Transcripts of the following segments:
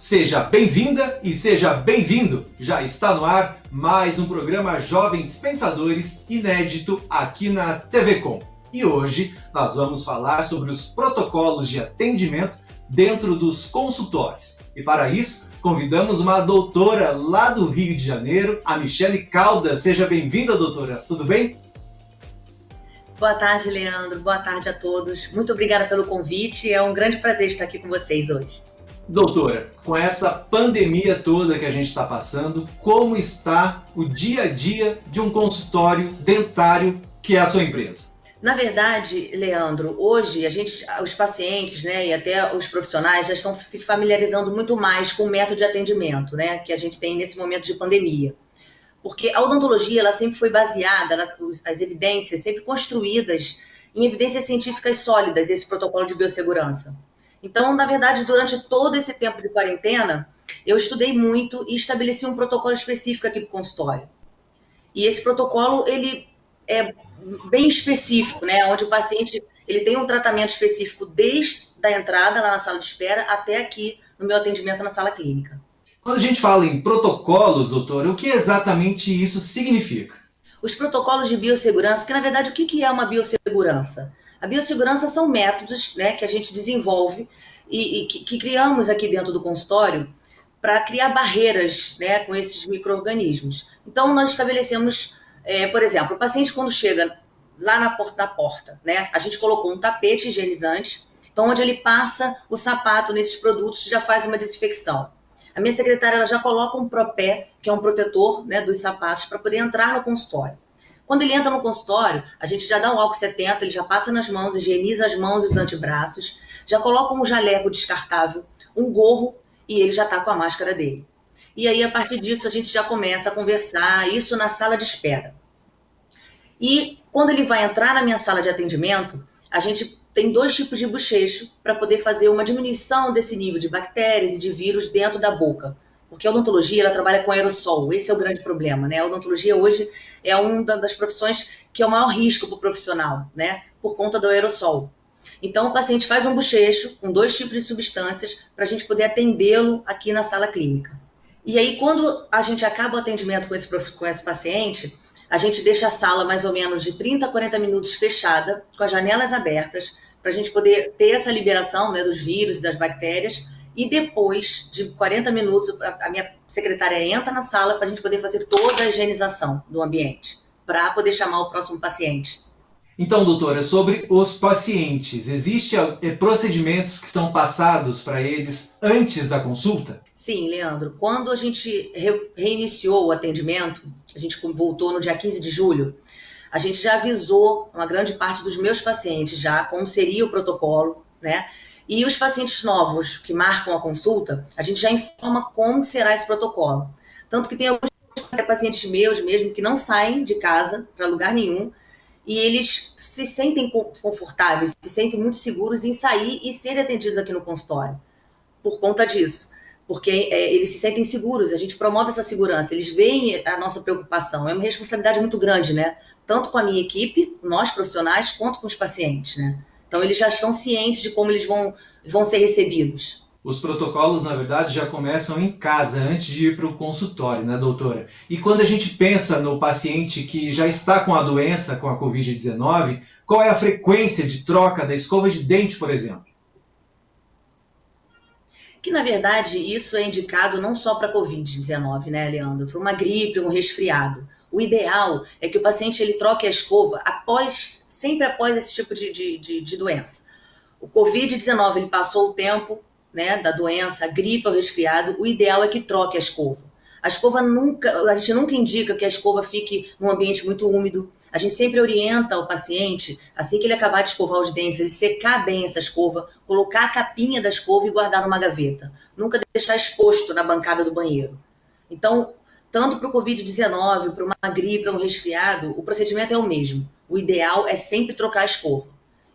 Seja bem-vinda e seja bem-vindo! Já está no ar mais um programa Jovens Pensadores inédito aqui na TV Com. E hoje nós vamos falar sobre os protocolos de atendimento dentro dos consultórios. E para isso, convidamos uma doutora lá do Rio de Janeiro, a Michele Caldas. Seja bem-vinda, doutora. Tudo bem? Boa tarde, Leandro. Boa tarde a todos. Muito obrigada pelo convite. É um grande prazer estar aqui com vocês hoje. Doutora, com essa pandemia toda que a gente está passando, como está o dia a dia de um consultório dentário que é a sua empresa? Na verdade, Leandro, hoje os pacientes, e até os profissionais já estão se familiarizando muito mais com o método de atendimento, que a gente tem nesse momento de pandemia. Porque a odontologia ela sempre foi baseada, as evidências sempre construídas em evidências científicas sólidas, esse protocolo de biossegurança. Então, na verdade, durante todo esse tempo de quarentena, eu estudei muito e estabeleci um protocolo específico aqui para o consultório. E esse protocolo, ele é bem específico, onde o paciente ele tem um tratamento específico desde a entrada lá na sala de espera até aqui no meu atendimento na sala clínica. Quando a gente fala em protocolos, doutora, o que exatamente isso significa? Os protocolos de biossegurança, que na verdade o que é uma biossegurança? A biossegurança são métodos que a gente desenvolve e que criamos aqui dentro do consultório para criar barreiras com esses micro-organismos. Então, nós estabelecemos, por exemplo, o paciente quando chega lá na porta, a gente colocou um tapete higienizante, então onde ele passa o sapato nesses produtos já faz uma desinfecção. A minha secretária ela já coloca um propé, que é um protetor dos sapatos, para poder entrar no consultório. Quando ele entra no consultório, a gente já dá um álcool 70, ele já passa nas mãos, higieniza as mãos e os antebraços, já coloca um jaleco descartável, um gorro e ele já está com a máscara dele. E aí, a partir disso, a gente já começa a conversar, isso na sala de espera. E quando ele vai entrar na minha sala de atendimento, a gente tem 2 tipos de bochecho para poder fazer uma diminuição desse nível de bactérias e de vírus dentro da boca. Porque a odontologia ela trabalha com aerossol, esse é o grande problema, A odontologia hoje é uma das profissões que é o maior risco para o profissional, Por conta do aerossol. Então o paciente faz um bochecho com 2 tipos de substâncias para a gente poder atendê-lo aqui na sala clínica. E aí quando a gente acaba o atendimento com esse paciente, a gente deixa a sala mais ou menos de 30 a 40 minutos fechada, com as janelas abertas, para a gente poder ter essa liberação dos vírus e das bactérias. E depois de 40 minutos, a minha secretária entra na sala para a gente poder fazer toda a higienização do ambiente, para poder chamar o próximo paciente. Então, doutora, sobre os pacientes, existem procedimentos que são passados para eles antes da consulta? Sim, Leandro. Quando a gente reiniciou o atendimento, a gente voltou no dia 15 de julho, a gente já avisou uma grande parte dos meus pacientes já como seria o protocolo, E os pacientes novos que marcam a consulta, a gente já informa como será esse protocolo. Tanto que tem alguns pacientes meus mesmo que não saem de casa para lugar nenhum e eles se sentem confortáveis, se sentem muito seguros em sair e serem atendidos aqui no consultório. Por conta disso. Porque eles se sentem seguros, a gente promove essa segurança, eles veem a nossa preocupação. É uma responsabilidade muito grande, Tanto com a minha equipe, nós profissionais, quanto com os pacientes, Então, eles já estão cientes de como eles vão ser recebidos. Os protocolos, na verdade, já começam em casa, antes de ir para o consultório, doutora? E quando a gente pensa no paciente que já está com a doença, com a Covid-19, qual é a frequência de troca da escova de dente, por exemplo? Que, na verdade, isso é indicado não só para a Covid-19, Leandro? Para uma gripe, um resfriado. O ideal é que o paciente ele troque a escova sempre após esse tipo de doença. O Covid-19 ele passou o tempo da doença, a gripe ou resfriado, o ideal é que troque a escova. A gente nunca indica que a escova fique num ambiente muito úmido. A gente sempre orienta o paciente, assim que ele acabar de escovar os dentes, ele secar bem essa escova, colocar a capinha da escova e guardar numa gaveta. Nunca deixar exposto na bancada do banheiro. Então, tanto para o Covid-19, para uma gripe, para um resfriado, o procedimento é o mesmo. O ideal é sempre trocar a escova.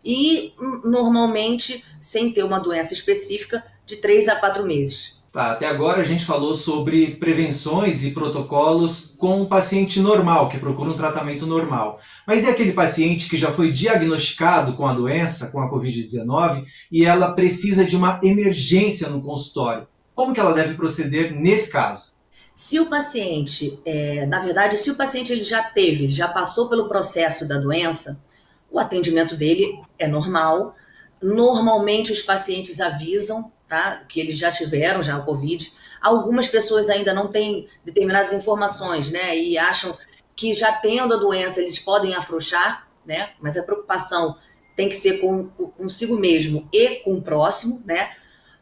E, normalmente, sem ter uma doença específica, de 3 a 4 meses. Tá, até agora a gente falou sobre prevenções e protocolos com o paciente normal, que procura um tratamento normal. Mas e aquele paciente que já foi diagnosticado com a doença, com a Covid-19, e ela precisa de uma emergência no consultório? Como que ela deve proceder nesse caso? Se o paciente, na verdade, se o paciente ele já passou pelo processo da doença, o atendimento dele é normal. Normalmente os pacientes avisam, tá, que eles já tiveram já o COVID. Algumas pessoas ainda não têm determinadas informações, né, e acham que já tendo a doença eles podem afrouxar, né, mas a preocupação tem que ser consigo mesmo e com o próximo, né.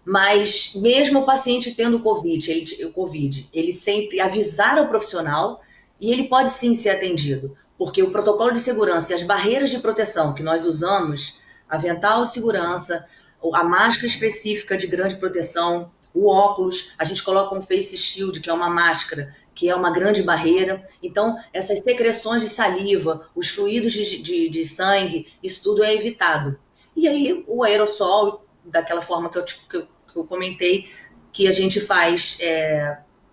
Mas mesmo o paciente tendo COVID, ele sempre avisar ao profissional e ele pode sim ser atendido, porque o protocolo de segurança e as barreiras de proteção que nós usamos, avental de segurança, a máscara específica de grande proteção, o óculos, a gente coloca um face shield, que é uma máscara, que é uma grande barreira. Então, essas secreções de saliva, os fluidos de sangue, isso tudo é evitado. E aí, o aerossol, daquela forma que eu comentei, que a gente faz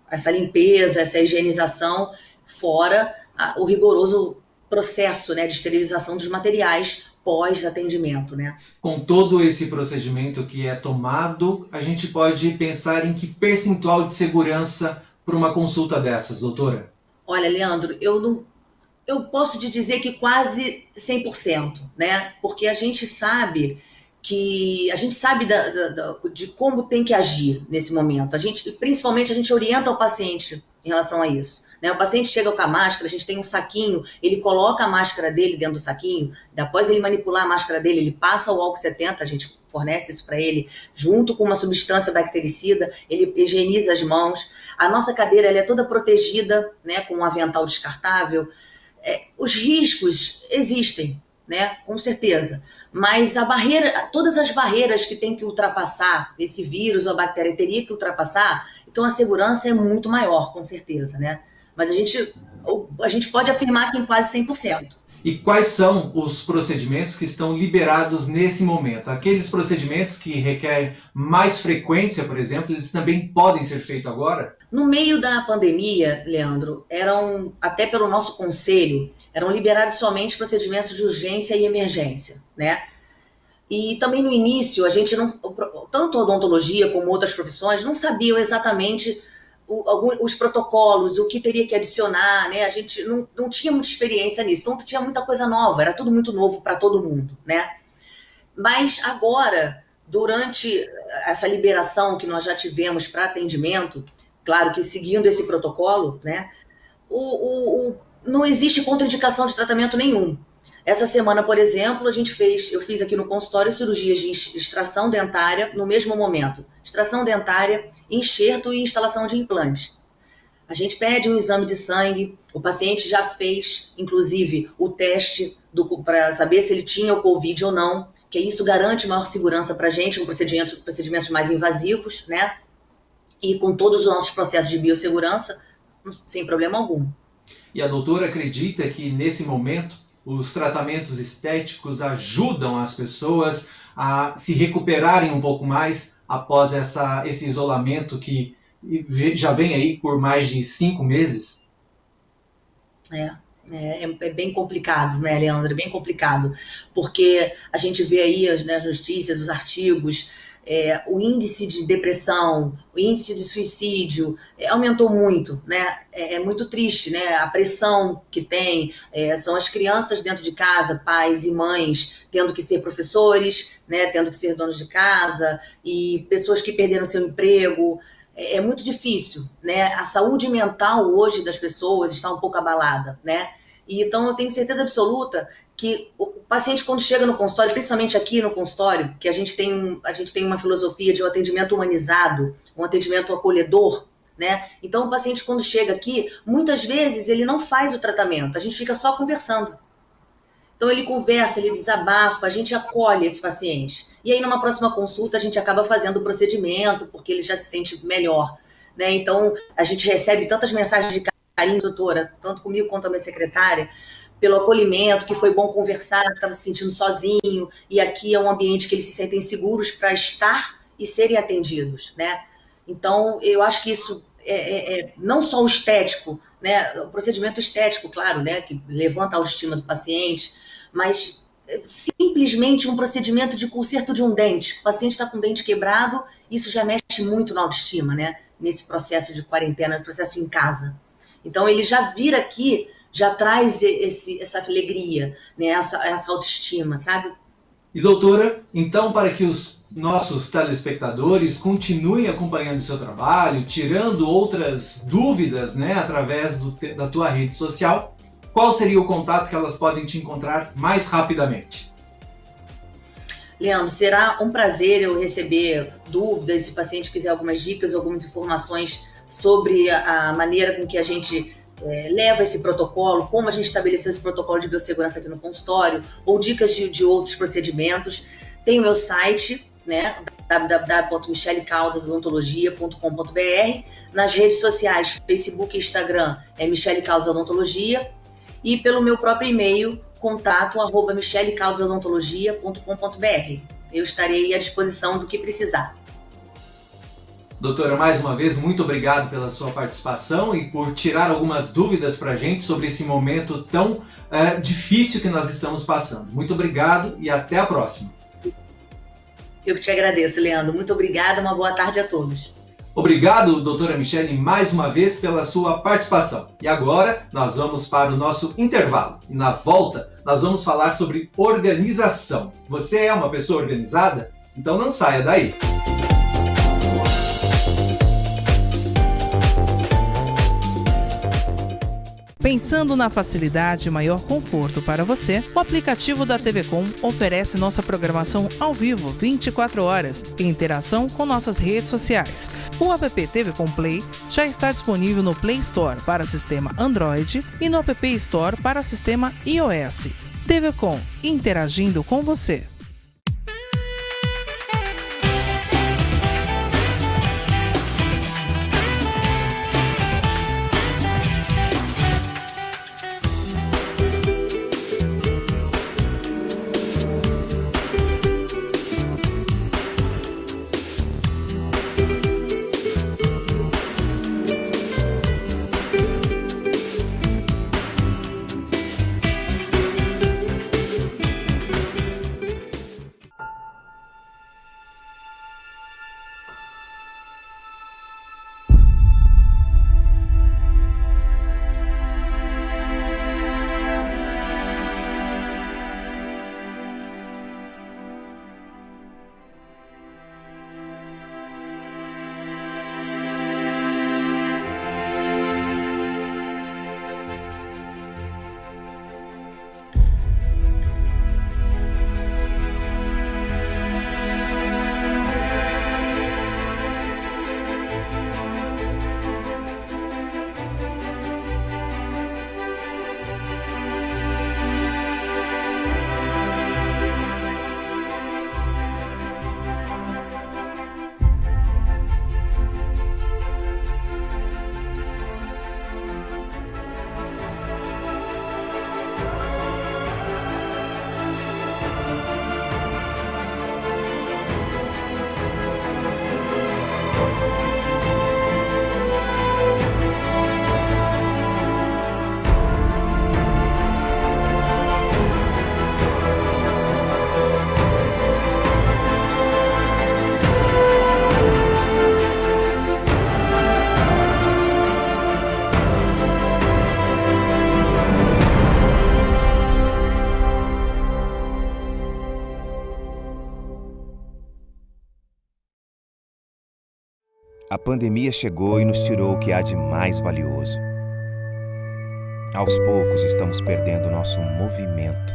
essa limpeza, essa higienização, fora o rigoroso processo, né, de esterilização dos materiais pós-atendimento, né? Com todo esse procedimento que é tomado, a gente pode pensar em que percentual de segurança para uma consulta dessas, doutora? Olha, Leandro, eu posso te dizer que quase 100%, né? Porque a gente sabe de como tem que agir nesse momento. Principalmente, a gente orienta o paciente em relação a isso, né? O paciente chega com a máscara, a gente tem um saquinho, ele coloca a máscara dele dentro do saquinho, após ele manipular a máscara dele, ele passa o álcool 70, a gente fornece isso para ele, junto com uma substância bactericida, ele higieniza as mãos. A nossa cadeira ela é toda protegida, né, com um avental descartável. Os riscos existem, né, com certeza, mas todas as barreiras que tem que ultrapassar esse vírus ou a bactéria teria que ultrapassar, então a segurança é muito maior, com certeza, né? Mas a gente pode afirmar que em quase 100%. E quais são os procedimentos que estão liberados nesse momento? Aqueles procedimentos que requerem mais frequência, por exemplo, eles também podem ser feitos agora? No meio da pandemia, Leandro, até pelo nosso conselho, eram liberados somente procedimentos de urgência e emergência, né? E também no início, a gente não, tanto a odontologia como outras profissões, não sabiam exatamente os protocolos, o que teria que adicionar, né? A gente não tinha muita experiência nisso, então tinha muita coisa nova, era tudo muito novo para todo mundo, né? Mas agora, durante essa liberação que nós já tivemos para atendimento, claro que seguindo esse protocolo, né? Não existe contraindicação de tratamento nenhum. Essa semana, por exemplo, eu fiz aqui no consultório cirurgias de extração dentária no mesmo momento. Extração dentária, enxerto e instalação de implante. A gente pede um exame de sangue, o paciente já fez, inclusive, o teste para saber se ele tinha o COVID ou não, que isso garante maior segurança para a gente, procedimentos mais invasivos, né? E com todos os nossos processos de biossegurança, sem problema algum. E a doutora acredita que, nesse momento, os tratamentos estéticos ajudam as pessoas a se recuperarem um pouco mais após esse isolamento que já vem aí por mais de 5 meses? É bem complicado, né, Leandro? É bem complicado, porque a gente vê aí as notícias, os artigos, o índice de depressão, o índice de suicídio aumentou muito, né? É muito triste, né? A pressão que tem, são as crianças dentro de casa, pais e mães tendo que ser professores, né? Tendo que ser donos de casa, e pessoas que perderam seu emprego. É muito difícil, né? A saúde mental hoje das pessoas está um pouco abalada, né? E então eu tenho certeza absoluta que o paciente, quando chega no consultório, principalmente aqui no consultório, que a gente tem uma filosofia de um atendimento humanizado, um atendimento acolhedor, né? Então o paciente, quando chega aqui, muitas vezes ele não faz o tratamento, a gente fica só conversando. Então ele conversa, ele desabafa, a gente acolhe esse paciente. E aí numa próxima consulta a gente acaba fazendo o procedimento, porque ele já se sente melhor, né? Então a gente recebe tantas mensagens de carinho, doutora, tanto comigo quanto a minha secretária, pelo acolhimento, que foi bom conversar, que estava se sentindo sozinho, e aqui é um ambiente que eles se sentem seguros para estar e serem atendidos, né? Então eu acho que isso não só o estético, né? O procedimento estético, claro, né? Que levanta a autoestima do paciente, mas simplesmente um procedimento de conserto de um dente. O paciente está com o dente quebrado, isso já mexe muito na autoestima, né? Nesse processo de quarentena, nesse processo em casa. Então ele já vira aqui, já traz essa alegria, né? Essa autoestima, sabe? E doutora, então para que os nossos telespectadores continuem acompanhando o seu trabalho, tirando outras dúvidas, né, através da tua rede social, qual seria o contato que elas podem te encontrar mais rapidamente? Leandro, será um prazer eu receber dúvidas, se o paciente quiser algumas dicas, algumas informações sobre a maneira com que a gente leva esse protocolo, como a gente estabeleceu esse protocolo de biossegurança aqui no consultório, ou dicas de outros procedimentos. Tem o meu site, né, www.michellecaldasodontologia.com.br. Nas redes sociais, Facebook e Instagram, é Michele Caldas Odontologia. E pelo meu próprio e-mail, contato@michellecaldasodontologia.com.br. Eu estarei à disposição do que precisar. Doutora, mais uma vez, muito obrigado pela sua participação e por tirar algumas dúvidas para a gente sobre esse momento tão difícil que nós estamos passando. Muito obrigado e até a próxima. Eu que te agradeço, Leandro. Muito obrigada, uma boa tarde a todos. Obrigado, doutora Michele, mais uma vez pela sua participação. E agora nós vamos para o nosso intervalo. E na volta, nós vamos falar sobre organização. Você é uma pessoa organizada? Então não saia daí. Pensando na facilidade e maior conforto para você, o aplicativo da TV Com oferece nossa programação ao vivo 24 horas em interação com nossas redes sociais. O app TV Com Play já está disponível no Play Store para sistema Android e no App Store para sistema iOS. TV Com, interagindo com você. A pandemia chegou e nos tirou o que há de mais valioso. Aos poucos estamos perdendo nosso movimento,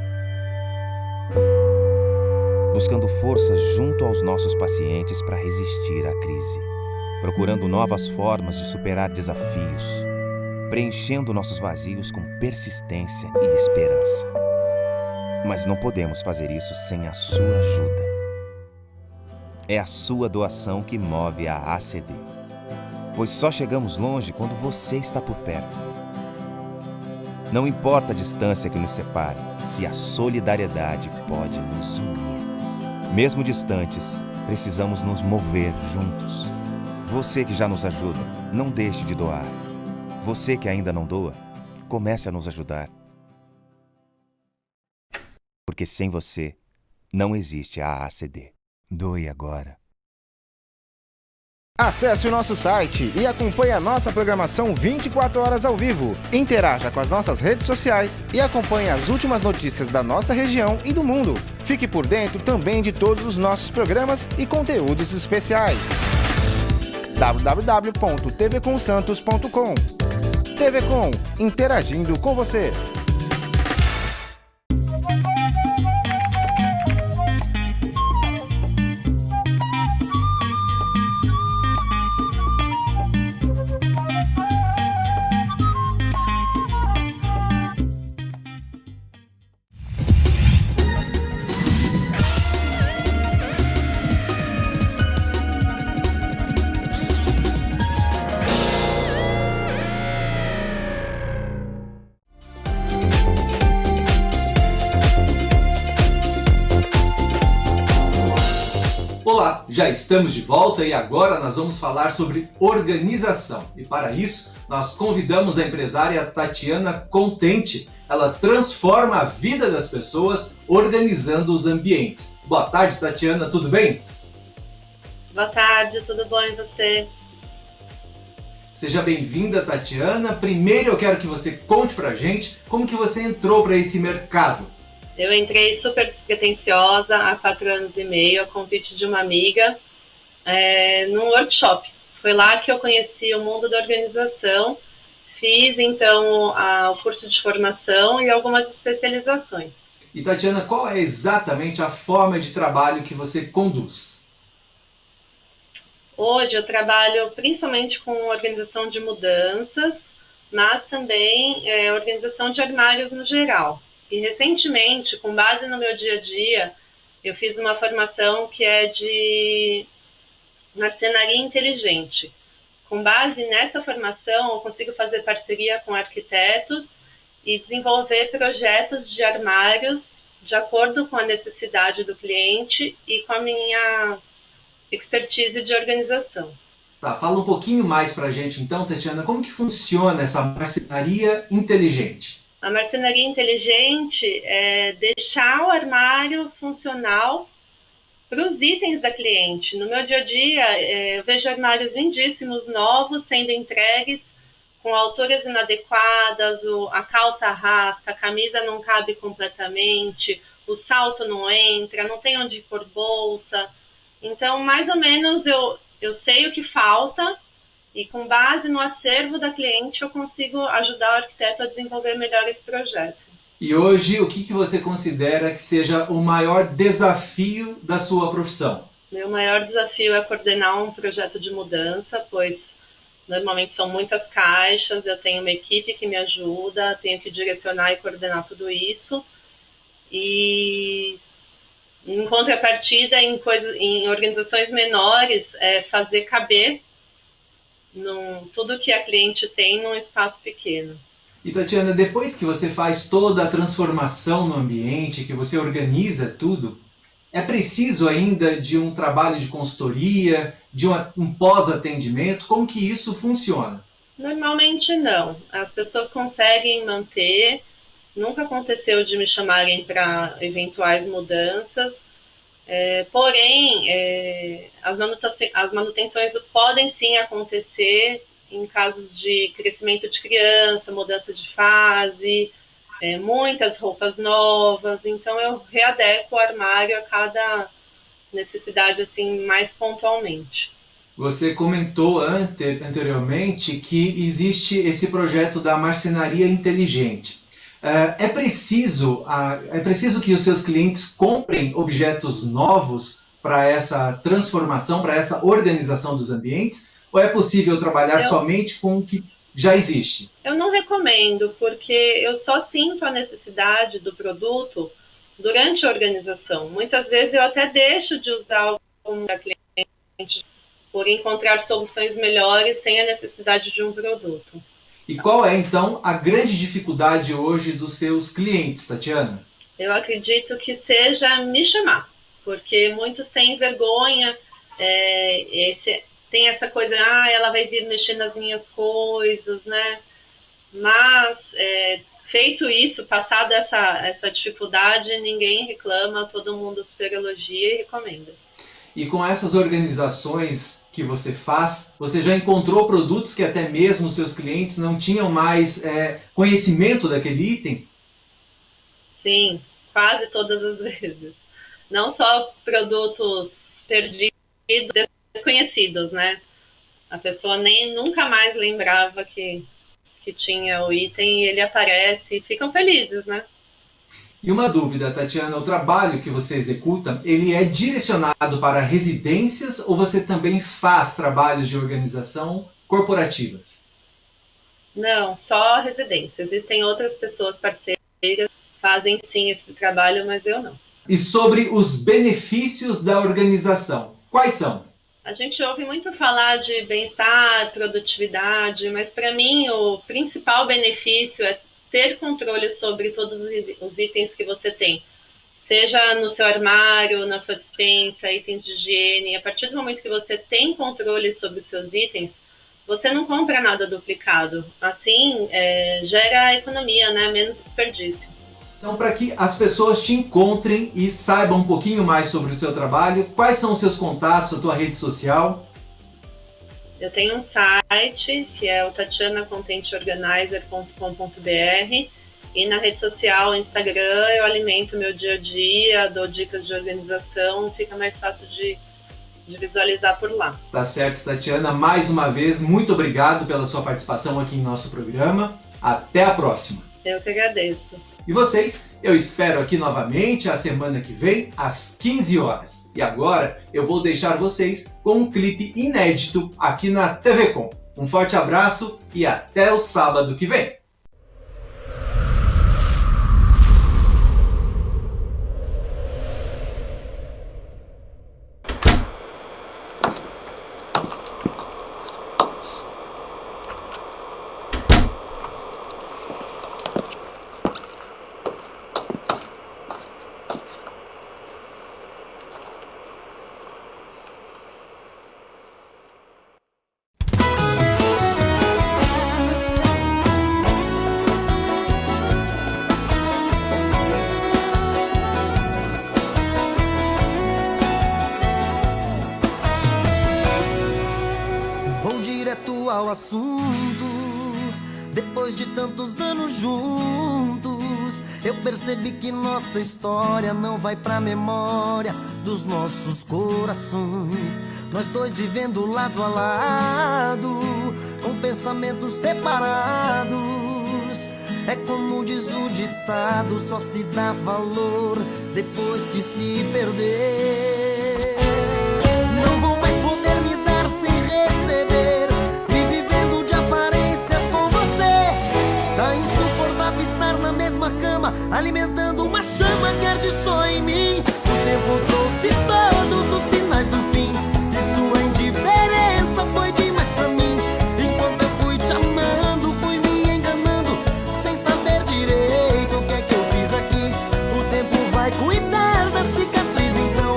buscando forças junto aos nossos pacientes para resistir à crise, procurando novas formas de superar desafios, preenchendo nossos vazios com persistência e esperança. Mas não podemos fazer isso sem a sua ajuda. É a sua doação que move a ACD, pois só chegamos longe quando você está por perto. Não importa a distância que nos separe, se a solidariedade pode nos unir. Mesmo distantes, precisamos nos mover juntos. Você que já nos ajuda, não deixe de doar. Você que ainda não doa, comece a nos ajudar. Porque sem você, não existe a ACD. Doe agora. Acesse o nosso site e acompanhe a nossa programação 24 horas ao vivo. Interaja com as nossas redes sociais e acompanhe as últimas notícias da nossa região e do mundo. Fique por dentro também de todos os nossos programas e conteúdos especiais. www.tvcomsantos.com. TV Com, interagindo com você. Olá, já estamos de volta e agora nós vamos falar sobre organização. E para isso, nós convidamos a empresária Tatiana Contente. Ela transforma a vida das pessoas organizando os ambientes. Boa tarde, Tatiana, tudo bem? Boa tarde, tudo bom e você? Seja bem-vinda, Tatiana. Primeiro eu quero que você conte pra gente como que você entrou para esse mercado. Eu entrei super despretensiosa há 4 anos e meio, a convite de uma amiga, num workshop. Foi lá que eu conheci o mundo da organização, fiz então o curso de formação e algumas especializações. E Tatiana, qual é exatamente a forma de trabalho que você conduz? Hoje eu trabalho principalmente com organização de mudanças, mas também organização de armários no geral. E recentemente, com base no meu dia a dia, eu fiz uma formação que é de marcenaria inteligente. Com base nessa formação, eu consigo fazer parceria com arquitetos e desenvolver projetos de armários de acordo com a necessidade do cliente e com a minha expertise de organização. Tá, fala um pouquinho mais pra gente então, Tatiana, como que funciona essa marcenaria inteligente? A marcenaria inteligente é deixar o armário funcional para os itens da cliente. No meu dia a dia, eu vejo armários lindíssimos, novos, sendo entregues com alturas inadequadas, a calça arrasta, a camisa não cabe completamente, o salto não entra, não tem onde pôr bolsa. Então, mais ou menos, eu sei o que falta. E com base no acervo da cliente, eu consigo ajudar o arquiteto a desenvolver melhor esse projeto. E hoje, o que você considera que seja o maior desafio da sua profissão? Meu maior desafio é coordenar um projeto de mudança, pois normalmente são muitas caixas, eu tenho uma equipe que me ajuda, tenho que direcionar e coordenar tudo isso. E em contrapartida, em organizações menores, fazer caber tudo que a cliente tem num espaço pequeno. E Tatiana, depois que você faz toda a transformação no ambiente, que você organiza tudo, é preciso ainda de um trabalho de consultoria, de um pós-atendimento? Como que isso funciona? Normalmente não. As pessoas conseguem manter. Nunca aconteceu de me chamarem para eventuais mudanças. Porém, as manutenções podem sim acontecer em casos de crescimento de criança, mudança de fase, muitas roupas novas. Então, eu readequo o armário a cada necessidade assim, mais pontualmente. Você comentou anteriormente que existe esse projeto da marcenaria inteligente. É preciso que os seus clientes comprem objetos novos para essa transformação, para essa organização dos ambientes? Ou é possível trabalhar somente com o que já existe? Eu não recomendo, porque eu só sinto a necessidade do produto durante a organização. Muitas vezes eu até deixo de usar o da cliente por encontrar soluções melhores sem a necessidade de um produto. E qual é, então, a grande dificuldade hoje dos seus clientes, Tatiana? Eu acredito que seja me chamar, porque muitos têm vergonha, tem essa coisa, ela vai vir mexer nas minhas coisas, né? Mas, feito isso, passada essa dificuldade, ninguém reclama, todo mundo super elogia e recomenda. E com essas organizações que você faz, você já encontrou produtos que até mesmo seus clientes não tinham mais conhecimento daquele item? Sim, quase todas as vezes. Não só produtos perdidos, desconhecidos, né? A pessoa nunca mais lembrava que tinha o item e ele aparece e ficam felizes, né? E uma dúvida, Tatiana, o trabalho que você executa, ele é direcionado para residências ou você também faz trabalhos de organização corporativas? Não, só residência. Existem outras pessoas parceiras que fazem sim esse trabalho, mas eu não. E sobre os benefícios da organização, quais são? A gente ouve muito falar de bem-estar, produtividade, mas para mim o principal benefício é ter controle sobre todos os itens que você tem. Seja no seu armário, na sua despensa, itens de higiene. A partir do momento que você tem controle sobre os seus itens, você não compra nada duplicado. Assim, gera economia, né? Menos desperdício. Então, para que as pessoas te encontrem e saibam um pouquinho mais sobre o seu trabalho, quais são os seus contatos, a tua rede social? Eu tenho um site, que é o tatianacontentorganizer.com.br, e na rede social, Instagram, eu alimento meu dia a dia, dou dicas de organização, fica mais fácil de visualizar por lá. Tá certo, Tatiana. Mais uma vez, muito obrigado pela sua participação aqui em nosso programa. Até a próxima. Eu que agradeço. E vocês, eu espero aqui novamente a semana que vem, às 15 horas. E agora eu vou deixar vocês com um clipe inédito aqui na TV Com. Um forte abraço e até o sábado que vem. Ao assunto, depois de tantos anos juntos, eu percebi que nossa história não vai pra memória dos nossos corações. Nós dois vivendo lado a lado, com pensamentos separados. É como diz o ditado, só se dá valor depois que se perder. Não vou mais poder me dar sem receber, alimentando uma chama que arde só em mim. O tempo trouxe todos os sinais do fim, e sua indiferença foi demais pra mim. Enquanto eu fui te amando, fui me enganando, sem saber direito o que é que eu fiz aqui. O tempo vai cuidar da cicatriz, então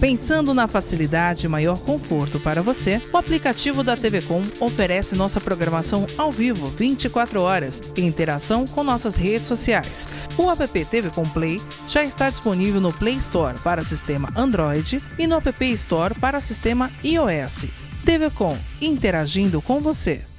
Pensando na facilidade e maior conforto para você, o aplicativo da TV Com oferece nossa programação ao vivo 24 horas em interação com nossas redes sociais. O app TV Com Play já está disponível no Play Store para sistema Android e no App Store para sistema iOS. TV Com, interagindo com você.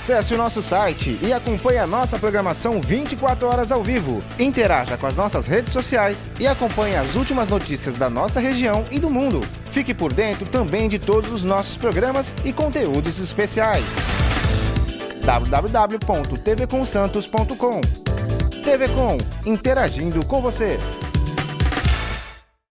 Acesse o nosso site e acompanhe a nossa programação 24 horas ao vivo. Interaja com as nossas redes sociais e acompanhe as últimas notícias da nossa região e do mundo. Fique por dentro também de todos os nossos programas e conteúdos especiais. www.tvcomsantos.com. TV Com, interagindo com você.